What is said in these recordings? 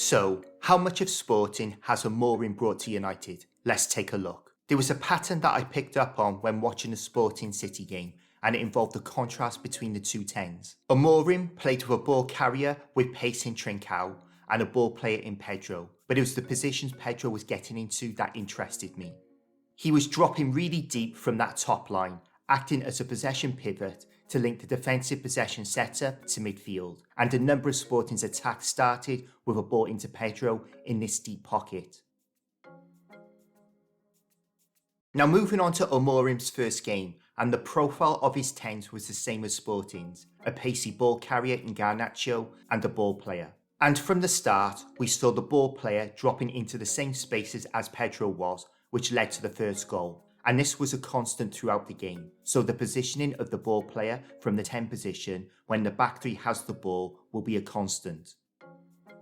So, how much of sporting has Amorim brought to United? Let's take a look. There was a pattern that I picked up on when watching a Sporting City game, and it involved the contrast between the two tens. Amorim played with a ball carrier with pace in Trincao and a ball player in Pedro, but it was the positions Pedro was getting into that interested me. He was dropping really deep from that top line, acting as a possession pivot to link the defensive possession setup to midfield, and a number of Sporting's attacks started with a ball into Pedro in this deep pocket. Now moving on to Amorim's first game, and the profile of his tens was the same as Sporting's, a pacey ball carrier in Garnacho and a ball player. And from the start, we saw the ball player dropping into the same spaces as Pedro was, which led to the first goal. And this was a constant throughout the game. So the positioning of the ball player from the 10 position when the back three has the ball will be a constant.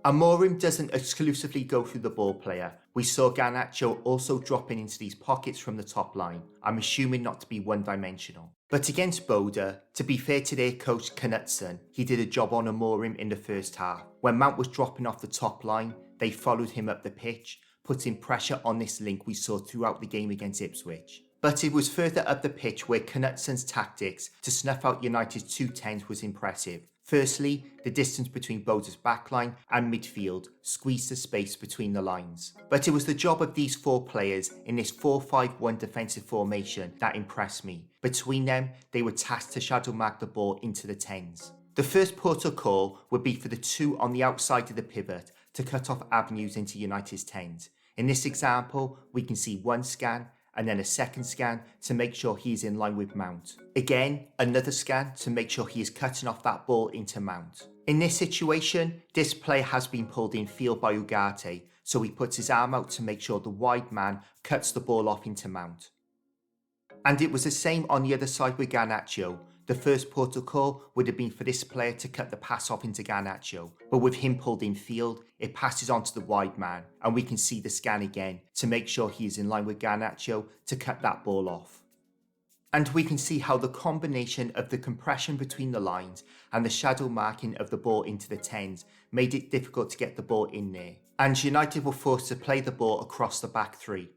Amorim doesn't exclusively go through the ball player. We saw Garnacho also dropping into these pockets from the top line. I'm assuming not to be one-dimensional. But against Bodo, to be fair to their coach Knutsen, he did a job on Amorim in the first half. When Mount was dropping off the top line, they followed him up the pitch, putting pressure on this link we saw throughout the game against Ipswich. But it was further up the pitch where Knutsen's tactics to snuff out United's two tens was impressive. Firstly, the distance between Bodo's backline and midfield squeezed the space between the lines. But it was the job of these four players in this 4-5-1 defensive formation that impressed me. Between them, they were tasked to shadow mark the ball into the tens. The first protocol would be for the two on the outside of the pivot to cut off avenues into United's tens. In this example, we can see one scan and then a second scan to make sure he is in line with Mount. Again, another scan to make sure he is cutting off that ball into Mount. In this situation, this player has been pulled in field by Ugarte, so he puts his arm out to make sure the wide man cuts the ball off into Mount. And it was the same on the other side with Garnacho. The first protocol would have been for this player to cut the pass off into Garnacho, but with him pulled in field, it passes on to the wide man, and we can see the scan again to make sure he is in line with Garnacho to cut that ball off. And we can see how the combination of the compression between the lines and the shadow marking of the ball into the tens made it difficult to get the ball in there, and United were forced to play the ball across the back three.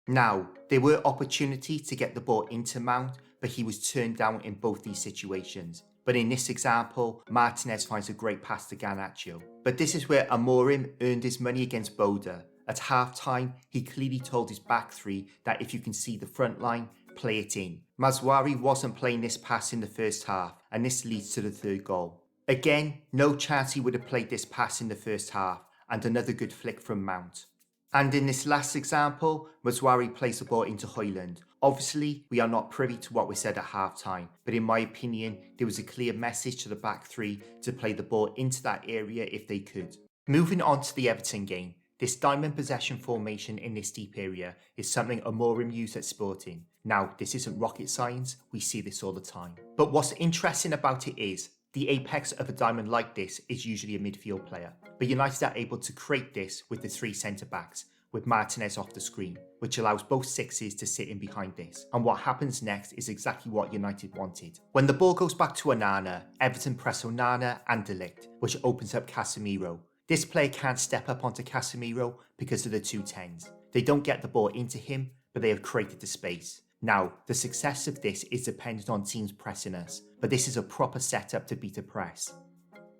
Now, there were opportunities to get the ball into Mount, but he was turned down in both these situations. But in this example, Martinez finds a great pass to Garnacho. But this is where Amorim earned his money against Bodo. At half-time, he clearly told his back three that if you can see the front line, play it in. Mazwari wasn't playing this pass in the first half, and this leads to the third goal. Again, no chance he would have played this pass in the first half, and another good flick from Mount. And in this last example, Mazwari plays the ball into Højlund. Obviously, we are not privy to what was said at half-time, but in my opinion, there was a clear message to the back three to play the ball into that area if they could. Moving on to the Everton game, this diamond possession formation in this deep area is something Amorim used at Sporting. Now, this isn't rocket science, we see this all the time. But what's interesting about it is, the apex of a diamond like this is usually a midfield player, but United are able to create this with the three centre-backs, with Martinez off the screen, which allows both sixes to sit in behind this. And what happens next is exactly what United wanted. When the ball goes back to Onana, Everton press Onana and De Ligt, which opens up Casemiro. This player can't step up onto Casemiro because of the two tens. They don't get the ball into him, but they have created the space. Now, the success of this is dependent on teams pressing us, but this is a proper setup to beat a press.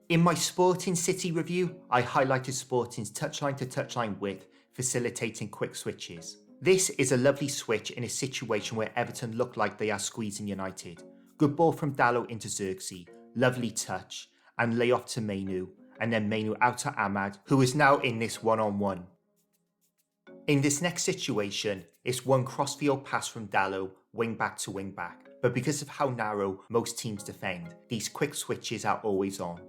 In my Sporting City review, I highlighted Sporting's touchline to touchline width, facilitating quick switches. This is a lovely switch in a situation where Everton look like they are squeezing United. Good ball from Dalot into Xerxes, lovely touch, and lay off to Mainu, and then Mainu out to Ahmad, who is now in this one-on-one. In this next situation, it's one crossfield pass from Dalot, wing back to wing back, but because of how narrow most teams defend, these quick switches are always on.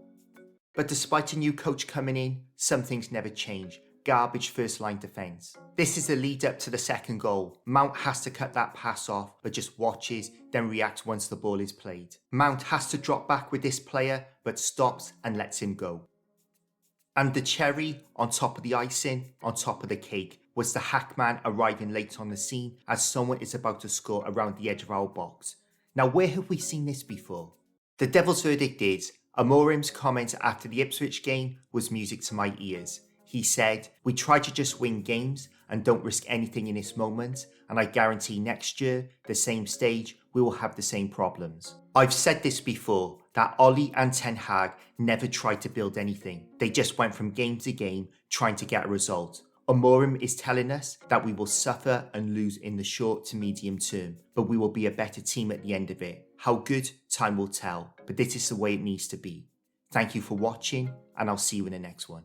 But despite a new coach coming in, some things never change. Garbage first line defence. This is the lead up to the second goal. Mount has to cut that pass off, but just watches, then reacts once the ball is played. Mount has to drop back with this player, but stops and lets him go. And the cherry on top of the icing, on top of the cake, was the Hackman arriving late on the scene as someone is about to score around the edge of our box. Now, where have we seen this before? The devil's verdict is, Amorim's comments after the Ipswich game was music to my ears. He said, "We try to just win games and don't risk anything in this moment, and I guarantee next year, the same stage, we will have the same problems." I've said this before, that Ollie and Ten Hag never tried to build anything. They just went from game to game trying to get a result. Amorim is telling us that we will suffer and lose in the short to medium term, but we will be a better team at the end of it. How good, time will tell, but this is the way it needs to be. Thank you for watching, and I'll see you in the next one.